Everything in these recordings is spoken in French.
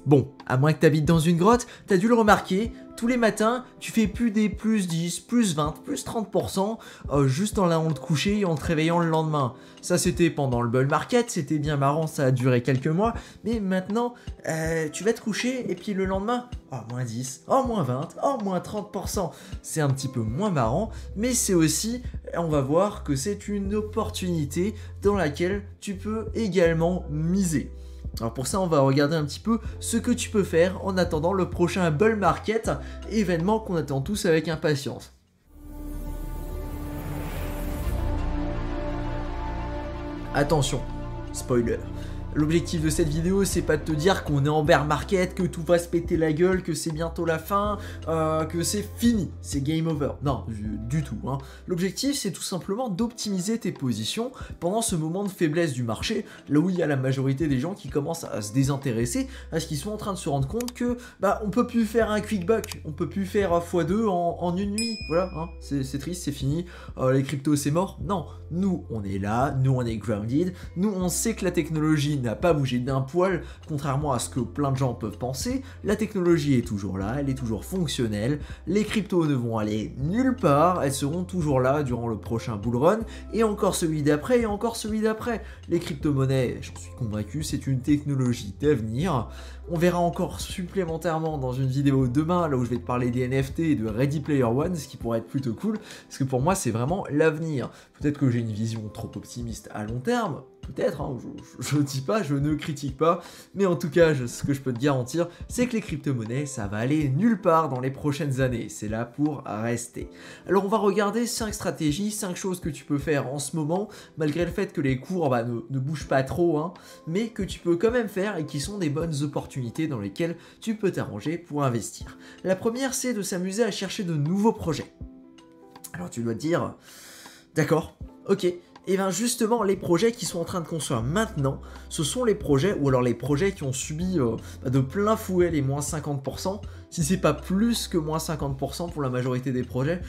Bon, à moins que tu habites dans une grotte, tu as dû le remarquer, tous les matins, tu fais plus des plus 10, plus 20, plus 30% juste en allant te coucher et en te réveillant le lendemain. Ça c'était pendant le bull market, c'était bien marrant, ça a duré quelques mois, mais maintenant, tu vas te coucher et puis le lendemain, moins 10, moins 20, moins 30%. C'est un petit peu moins marrant, mais c'est aussi, on va voir que c'est une opportunité dans laquelle tu peux également miser. Alors pour ça, on va regarder un petit peu ce que tu peux faire en attendant le prochain bull market, événement qu'on attend tous avec impatience. Attention, spoiler. L'objectif de cette vidéo, c'est pas de te dire qu'on est en bear market, que tout va se péter la gueule, que c'est bientôt la fin, que c'est fini, c'est game over. Non, du tout. Hein. L'objectif, c'est tout simplement d'optimiser tes positions pendant ce moment de faiblesse du marché, là où il y a la majorité des gens qui commencent à se désintéresser, parce qu'ils sont en train de se rendre compte que on peut plus faire un quick buck, on peut plus faire x2 en une nuit. Voilà, hein. C'est triste, c'est fini. Les cryptos, c'est mort. Non, nous, on est là, nous, on est grounded, nous, on sait que la technologie n'a pas bougé d'un poil, contrairement à ce que plein de gens peuvent penser. La technologie est toujours là, elle est toujours fonctionnelle, les cryptos ne vont aller nulle part, elles seront toujours là durant le prochain bull run, et encore celui d'après, et encore celui d'après. Les crypto-monnaies, j'en suis convaincu, c'est une technologie d'avenir. On verra encore supplémentairement dans une vidéo demain, là où je vais te parler des NFT et de Ready Player One, ce qui pourrait être plutôt cool, parce que pour moi c'est vraiment l'avenir. Peut-être que j'ai une vision trop optimiste à long terme, peut-être, hein, je ne dis pas, je ne critique pas, mais en tout cas, ce que je peux te garantir, c'est que les crypto-monnaies, ça va aller nulle part dans les prochaines années, c'est là pour rester. Alors on va regarder 5 stratégies, 5 choses que tu peux faire en ce moment, malgré le fait que les cours ne bougent pas trop, hein, mais que tu peux quand même faire et qui sont des bonnes opportunités dans lesquelles tu peux t'arranger pour investir. La première, c'est de s'amuser à chercher de nouveaux projets. Alors tu dois te dire, d'accord, ok, et bien justement les projets qui sont en train de construire maintenant, ce sont les projets, ou alors les projets qui ont subi de plein fouet les moins 50%, si c'est pas plus que moins 50% pour la majorité des projets.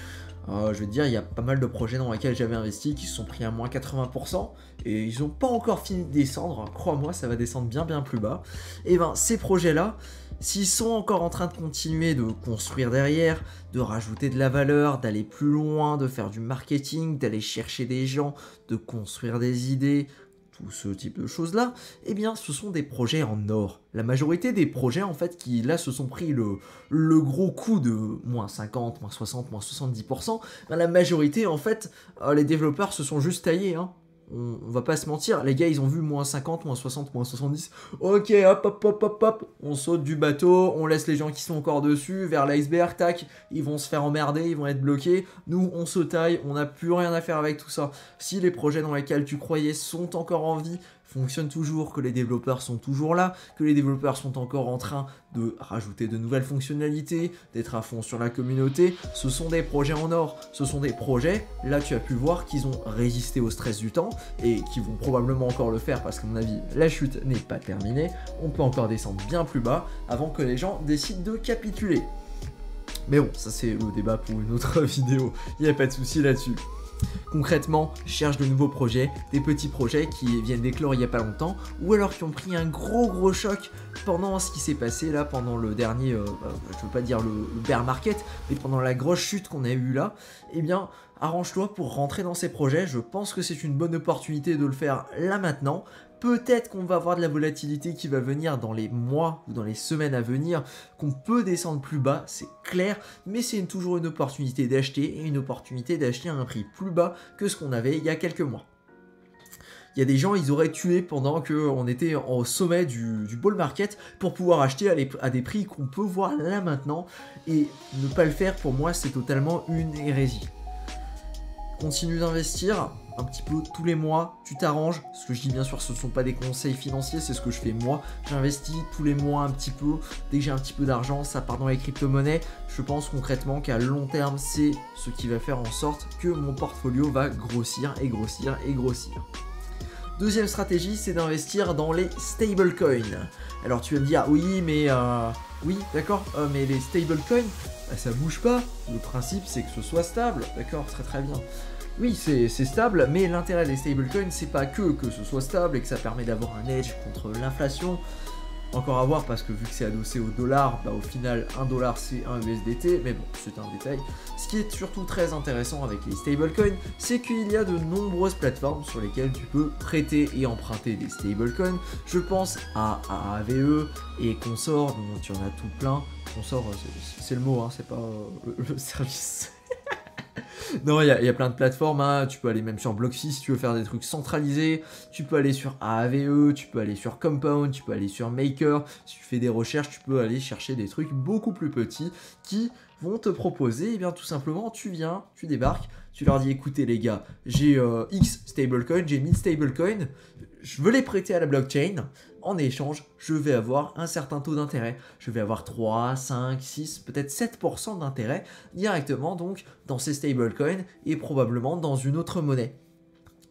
Je vais te dire, il y a pas mal de projets dans lesquels j'avais investi qui se sont pris à moins 80% et ils n'ont pas encore fini de descendre, crois-moi, ça va descendre bien plus bas. Et ben ces projets-là, s'ils sont encore en train de continuer de construire derrière, de rajouter de la valeur, d'aller plus loin, de faire du marketing, d'aller chercher des gens, de construire des idées, tout ce type de choses-là, eh bien ce sont des projets en or. La majorité des projets en fait qui là se sont pris le gros coup de moins 50, moins 60, moins 70%, la majorité en fait, les développeurs se sont juste taillés, hein. On va pas se mentir, les gars ils ont vu moins 50, moins 60, moins 70, ok hop, on saute du bateau, on laisse les gens qui sont encore dessus vers l'iceberg, tac, ils vont se faire emmerder, ils vont être bloqués, nous on se taille, on n'a plus rien à faire avec tout ça. Si les projets dans lesquels tu croyais sont encore en vie, fonctionnent toujours, que les développeurs sont toujours là, que les développeurs sont encore en train de rajouter de nouvelles fonctionnalités, d'être à fond sur la communauté, ce sont des projets en or, ce sont des projets, là tu as pu voir qu'ils ont résisté au stress du temps et qui vont probablement encore le faire parce qu'à mon avis la chute n'est pas terminée, on peut encore descendre bien plus bas avant que les gens décident de capituler. Mais bon, ça c'est le débat pour une autre vidéo, il n'y a pas de souci là-dessus. Concrètement, cherche de nouveaux projets, des petits projets qui viennent d'éclore il n'y a pas longtemps, ou alors qui ont pris un gros choc pendant ce qui s'est passé là, pendant le dernier, je veux pas dire le bear market, mais pendant la grosse chute qu'on a eue là, eh bien, arrange-toi pour rentrer dans ces projets, je pense que c'est une bonne opportunité de le faire là maintenant. Peut-être qu'on va avoir de la volatilité qui va venir dans les mois ou dans les semaines à venir, qu'on peut descendre plus bas, c'est clair, mais c'est toujours une opportunité d'acheter et une opportunité d'acheter à un prix plus bas que ce qu'on avait il y a quelques mois. Il y a des gens, ils auraient tué pendant qu'on était au sommet du bull market pour pouvoir acheter à des prix qu'on peut voir là maintenant, et ne pas le faire pour moi c'est totalement une hérésie. Continue d'investir un petit peu tous les mois, tu t'arranges. Ce que je dis bien sûr, ce ne sont pas des conseils financiers, c'est ce que je fais moi. J'investis tous les mois un petit peu. Dès que j'ai un petit peu d'argent, ça part dans les crypto-monnaies. Je pense concrètement qu'à long terme, c'est ce qui va faire en sorte que mon portfolio va grossir et grossir et grossir. Deuxième stratégie, c'est d'investir dans les stablecoins. Alors tu vas me dire, oui, mais oui, d'accord, mais les stablecoins, ça bouge pas. Le principe, c'est que ce soit stable, d'accord, très bien. Oui, c'est stable, mais l'intérêt des stablecoins, c'est pas que ce soit stable et que ça permet d'avoir un edge contre l'inflation. Encore à voir parce que vu que c'est adossé au dollar, bah au final 1 dollar c'est un USDT, mais bon c'est un détail. Ce qui est surtout très intéressant avec les stablecoins, c'est qu'il y a de nombreuses plateformes sur lesquelles tu peux prêter et emprunter des stablecoins. Je pense à AAVE et consorts, dont tu en as tout plein. Consort, c'est le mot, hein, c'est pas le service. Non, il y a plein de plateformes, hein. Tu peux aller même sur BlockFi si tu veux faire des trucs centralisés, tu peux aller sur AAVE, tu peux aller sur Compound, tu peux aller sur Maker, si tu fais des recherches, tu peux aller chercher des trucs beaucoup plus petits qui vont te proposer, et bien tout simplement, tu viens, tu débarques, tu leur dis écoutez les gars, j'ai X stablecoin, j'ai 1000 stablecoins, je veux les prêter à la blockchain, en échange, je vais avoir un certain taux d'intérêt. Je vais avoir 3, 5, 6, peut-être 7% d'intérêt directement donc dans ces stablecoins et probablement dans une autre monnaie.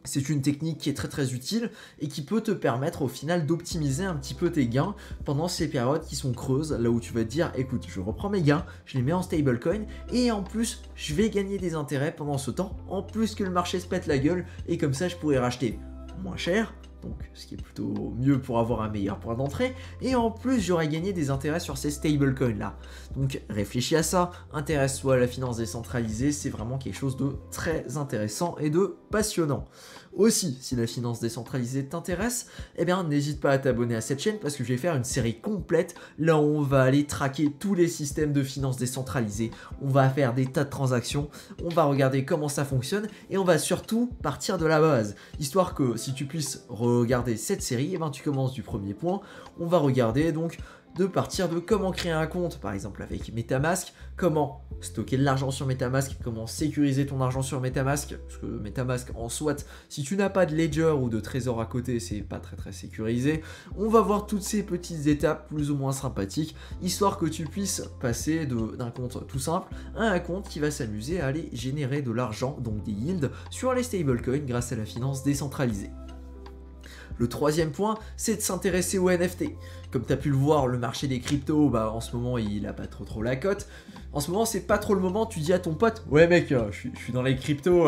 C'est une technique qui est très très utile et qui peut te permettre au final d'optimiser un petit peu tes gains pendant ces périodes qui sont creuses, là où tu vas te dire écoute, je reprends mes gains, je les mets en stablecoin et en plus je vais gagner des intérêts pendant ce temps, en plus que le marché se pète la gueule et comme ça je pourrais racheter moins cher. Donc ce qui est plutôt mieux pour avoir un meilleur point d'entrée, et en plus j'aurais gagné des intérêts sur ces stablecoins là. Donc réfléchis à ça, intéresse-toi à la finance décentralisée, c'est vraiment quelque chose de très intéressant et de passionnant. Aussi, si la finance décentralisée t'intéresse, eh bien n'hésite pas à t'abonner à cette chaîne parce que je vais faire une série complète là où on va aller traquer tous les systèmes de finance décentralisée, on va faire des tas de transactions, on va regarder comment ça fonctionne et on va surtout partir de la base, histoire que si tu puisses regarder cette série, eh bien tu commences du premier point, on va regarder donc de partir de comment créer un compte, par exemple avec MetaMask, comment stocker de l'argent sur MetaMask, comment sécuriser ton argent sur MetaMask, parce que MetaMask en soit, si tu n'as pas de ledger ou de trésor à côté, c'est pas très sécurisé. On va voir toutes ces petites étapes plus ou moins sympathiques, histoire que tu puisses passer d'un compte tout simple à un compte qui va s'amuser à aller générer de l'argent, donc des yields, sur les stablecoins grâce à la finance décentralisée. Le troisième point, c'est de s'intéresser aux NFT. Comme tu as pu le voir, le marché des cryptos, bah, en ce moment, il a pas trop la cote. En ce moment, c'est pas trop le moment, tu dis à ton pote, ouais mec, je suis dans les cryptos,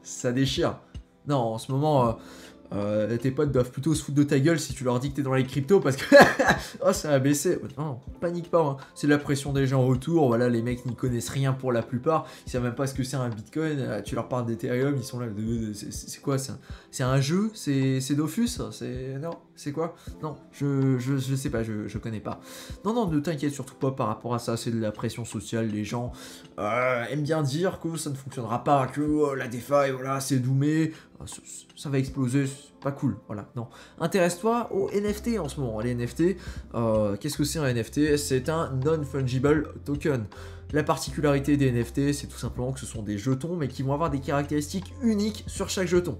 ça déchire. Non, en ce moment, tes potes doivent plutôt se foutre de ta gueule si tu leur dis que t'es dans les cryptos parce que oh ça a baissé. Non, panique pas, hein. C'est la pression des gens autour, voilà, les mecs n'y connaissent rien pour la plupart, ils savent même pas ce que c'est un bitcoin, tu leur parles d'Ethereum, ils sont là, c'est quoi ça? C'est un jeu? C'est Dofus? Non, c'est quoi? Non, je sais pas, je connais pas. Non, ne t'inquiète surtout pas par rapport à ça, c'est de la pression sociale, les gens aiment bien dire que ça ne fonctionnera pas, que la DeFi, voilà, c'est doomé, ça va exploser, c'est pas cool, voilà, non. Intéresse-toi aux NFT en ce moment. Les NFT, qu'est-ce que c'est un NFT? C'est un non-fungible token. La particularité des NFT, c'est tout simplement que ce sont des jetons, mais qui vont avoir des caractéristiques uniques sur chaque jeton.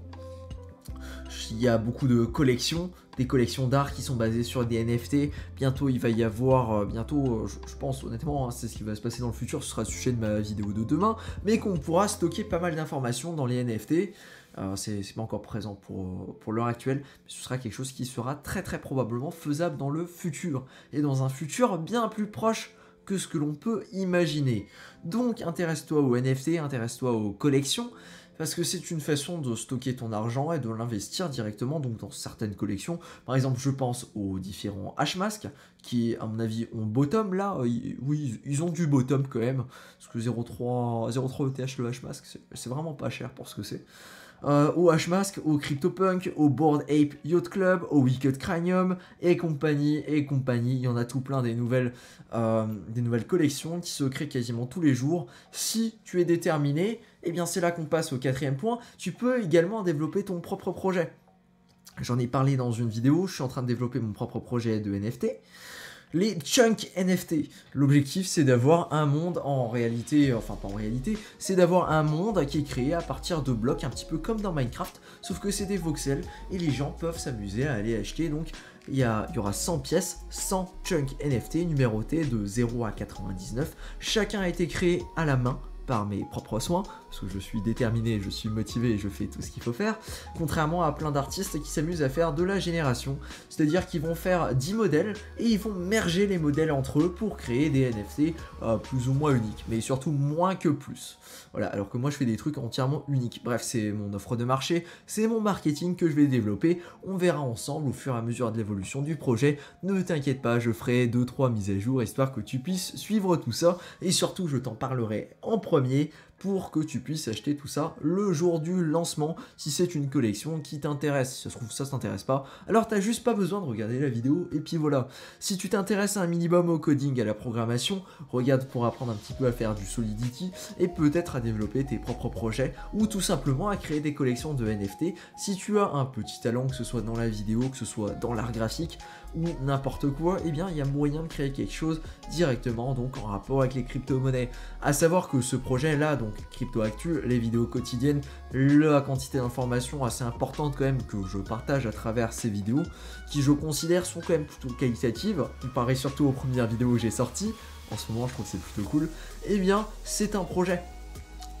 Il y a beaucoup de collections, des collections d'art qui sont basées sur des NFT. Bientôt, il va y avoir, je pense honnêtement, hein, c'est ce qui va se passer dans le futur, ce sera le sujet de ma vidéo de demain, mais qu'on pourra stocker pas mal d'informations dans les NFT. C'est pas encore présent pour l'heure actuelle, mais ce sera quelque chose qui sera très probablement faisable dans le futur, et dans un futur bien plus proche que ce que l'on peut imaginer. Donc intéresse-toi aux NFT, intéresse-toi aux collections, parce que c'est une façon de stocker ton argent et de l'investir directement donc dans certaines collections. Par exemple, je pense aux différents Hashmask qui, à mon avis, ont bottom là. Oui, ils ont du bottom quand même, parce que 0.3 ETH le Hashmask, c'est vraiment pas cher pour ce que c'est. Au Hashmask, au CryptoPunk, au Bored Ape Yacht Club, au Wicked Cranium et compagnie. Il y en a tout plein des nouvelles collections qui se créent quasiment tous les jours. Si tu es déterminé, eh bien c'est là qu'on passe au quatrième point. Tu peux également développer ton propre projet. J'en ai parlé dans une vidéo, je suis en train de développer mon propre projet de NFT. Les chunk NFT, l'objectif c'est d'avoir un monde c'est d'avoir un monde qui est créé à partir de blocs, un petit peu comme dans Minecraft, sauf que c'est des voxels et les gens peuvent s'amuser à aller acheter. Donc il y aura 100 pièces, 100 chunk NFT numérotés de 0 à 99, chacun a été créé à la main par mes propres soins, parce que je suis déterminé, je suis motivé et je fais tout ce qu'il faut faire, contrairement à plein d'artistes qui s'amusent à faire de la génération, c'est-à-dire qu'ils vont faire 10 modèles et ils vont merger les modèles entre eux pour créer des NFT plus ou moins uniques, mais surtout moins que plus. Voilà, alors que moi je fais des trucs entièrement uniques. Bref, c'est mon offre de marché, c'est mon marketing que je vais développer, on verra ensemble au fur et à mesure de l'évolution du projet. Ne t'inquiète pas, je ferai 2-3 mises à jour histoire que tu puisses suivre tout ça et surtout je t'en parlerai en premier pour que tu puisses acheter tout ça le jour du lancement si c'est une collection qui t'intéresse. Si ça se trouve ça t'intéresse pas, alors t'as juste pas besoin de regarder la vidéo et puis voilà. Si tu t'intéresses un minimum au coding, à la programmation, regarde pour apprendre un petit peu à faire du Solidity et peut-être à développer tes propres projets ou tout simplement à créer des collections de NFT. Si tu as un petit talent, que ce soit dans la vidéo, que ce soit dans l'art graphique ou n'importe quoi, eh bien il y a moyen de créer quelque chose directement donc en rapport avec les crypto-monnaies. À savoir que ce projet là, donc Crypto Actu, les vidéos quotidiennes, la quantité d'informations assez importante quand même que je partage à travers ces vidéos, qui je considère sont quand même plutôt qualitatives, comparé surtout aux premières vidéos que j'ai sorties, en ce moment je trouve que c'est plutôt cool, eh bien c'est un projet.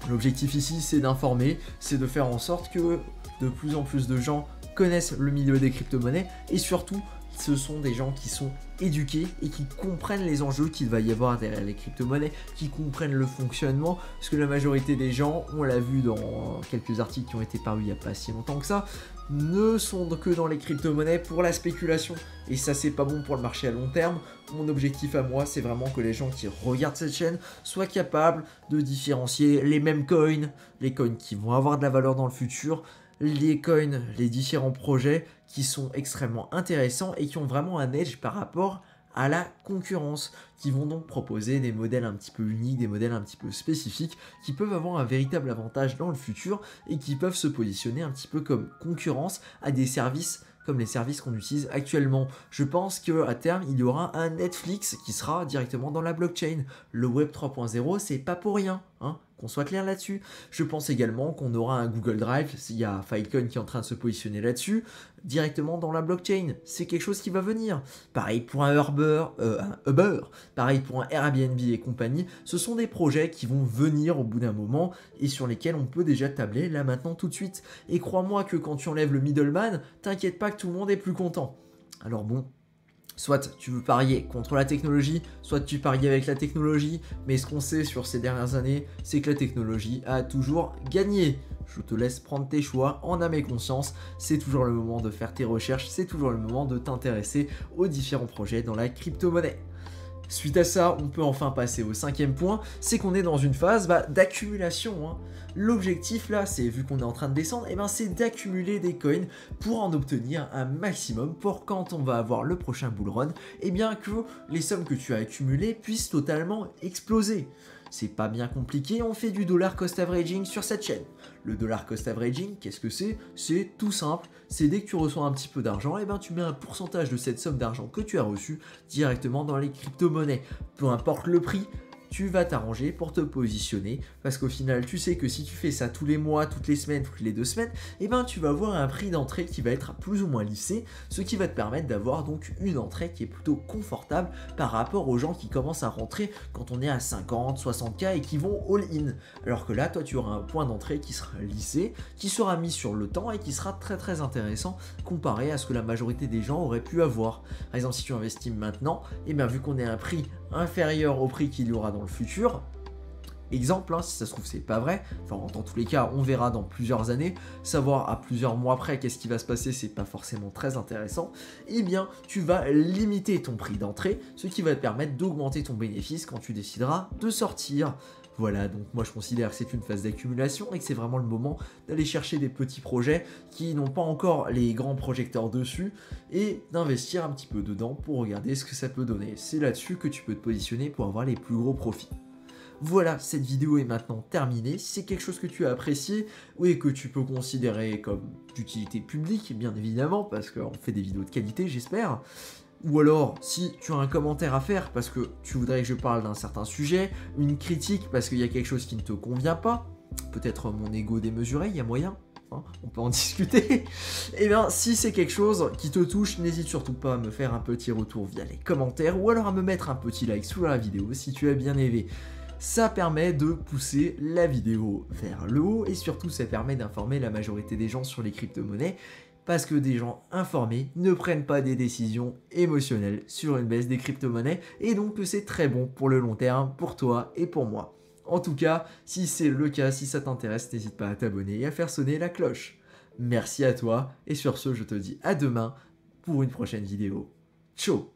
L'objectif ici c'est d'informer, c'est de faire en sorte que de plus en plus de gens connaissent le milieu des crypto-monnaies et surtout ce sont des gens qui sont éduqués et qui comprennent les enjeux qu'il va y avoir derrière les crypto-monnaies, qui comprennent le fonctionnement, parce que la majorité des gens, on l'a vu dans quelques articles qui ont été parus il n'y a pas si longtemps que ça, ne sont que dans les crypto-monnaies pour la spéculation. Et ça, c'est pas bon pour le marché à long terme. Mon objectif à moi, c'est vraiment que les gens qui regardent cette chaîne soient capables de différencier les mêmes coins, les coins qui vont avoir de la valeur dans le futur, les coins, les différents projets qui sont extrêmement intéressants et qui ont vraiment un edge par rapport à la concurrence, qui vont donc proposer des modèles un petit peu uniques, des modèles un petit peu spécifiques, qui peuvent avoir un véritable avantage dans le futur et qui peuvent se positionner un petit peu comme concurrence à des services comme les services qu'on utilise actuellement. Je pense qu'à terme, il y aura un Netflix qui sera directement dans la blockchain. Le Web 3.0, c'est pas pour rien, hein, qu'on soit clair là-dessus. Je pense également qu'on aura un Google Drive, il y a Filecoin qui est en train de se positionner là-dessus, directement dans la blockchain. C'est quelque chose qui va venir. Pareil pour un Uber, pareil pour un Airbnb et compagnie. Ce sont des projets qui vont venir au bout d'un moment et sur lesquels on peut déjà tabler là maintenant tout de suite. Et crois-moi que quand tu enlèves le middleman, t'inquiète pas que tout le monde est plus content. Alors bon, soit tu veux parier contre la technologie, soit tu paries avec la technologie, mais ce qu'on sait sur ces dernières années, c'est que la technologie a toujours gagné. Je te laisse prendre tes choix en âme et conscience, c'est toujours le moment de faire tes recherches, c'est toujours le moment de t'intéresser aux différents projets dans la crypto-monnaie. Suite à ça, on peut enfin passer au 5e point, c'est qu'on est dans une phase d'accumulation. Hein. L'objectif là, c'est vu qu'on est en train de descendre, c'est d'accumuler des coins pour en obtenir un maximum pour quand on va avoir le prochain bull run, que les sommes que tu as accumulées puissent totalement exploser. C'est pas bien compliqué, on fait du dollar cost averaging sur cette chaîne. Le dollar cost averaging, qu'est-ce que c'est? C'est tout simple, c'est dès que tu reçois un petit peu d'argent, tu mets un pourcentage de cette somme d'argent que tu as reçue directement dans les crypto-monnaies. Peu importe le prix, tu vas t'arranger pour te positionner parce qu'au final tu sais que si tu fais ça tous les mois, toutes les semaines, toutes les 2 semaines, tu vas avoir un prix d'entrée qui va être plus ou moins lissé, ce qui va te permettre d'avoir donc une entrée qui est plutôt confortable par rapport aux gens qui commencent à rentrer quand on est à 50, 60K et qui vont all-in. Alors que là, toi tu auras un point d'entrée qui sera lissé, qui sera mis sur le temps et qui sera très très intéressant comparé à ce que la majorité des gens auraient pu avoir. Par exemple, si tu investis maintenant, vu qu'on est à un prix inférieur au prix qu'il y aura dans le futur, exemple, si ça se trouve c'est pas vrai, dans tous les cas on verra dans plusieurs années, savoir à plusieurs mois après qu'est-ce qui va se passer, c'est pas forcément très intéressant, tu vas limiter ton prix d'entrée, ce qui va te permettre d'augmenter ton bénéfice quand tu décideras de sortir. Voilà, donc moi je considère que c'est une phase d'accumulation et que c'est vraiment le moment d'aller chercher des petits projets qui n'ont pas encore les grands projecteurs dessus et d'investir un petit peu dedans pour regarder ce que ça peut donner. C'est là-dessus que tu peux te positionner pour avoir les plus gros profits. Voilà, cette vidéo est maintenant terminée. Si c'est quelque chose que tu as apprécié et que tu peux considérer comme d'utilité publique, bien évidemment, parce qu'on fait des vidéos de qualité, j'espère. Ou alors, si tu as un commentaire à faire parce que tu voudrais que je parle d'un certain sujet, une critique parce qu'il y a quelque chose qui ne te convient pas, peut-être mon ego démesuré, il y a moyen, hein, on peut en discuter. Si c'est quelque chose qui te touche, n'hésite surtout pas à me faire un petit retour via les commentaires ou alors à me mettre un petit like sous la vidéo si tu as bien aimé. ça permet de pousser la vidéo vers le haut et surtout ça permet d'informer la majorité des gens sur les crypto-monnaies parce que des gens informés ne prennent pas des décisions émotionnelles sur une baisse des crypto-monnaies et donc c'est très bon pour le long terme, pour toi et pour moi. En tout cas, si c'est le cas, si ça t'intéresse, n'hésite pas à t'abonner et à faire sonner la cloche. Merci à toi et sur ce, je te dis à demain pour une prochaine vidéo. Ciao.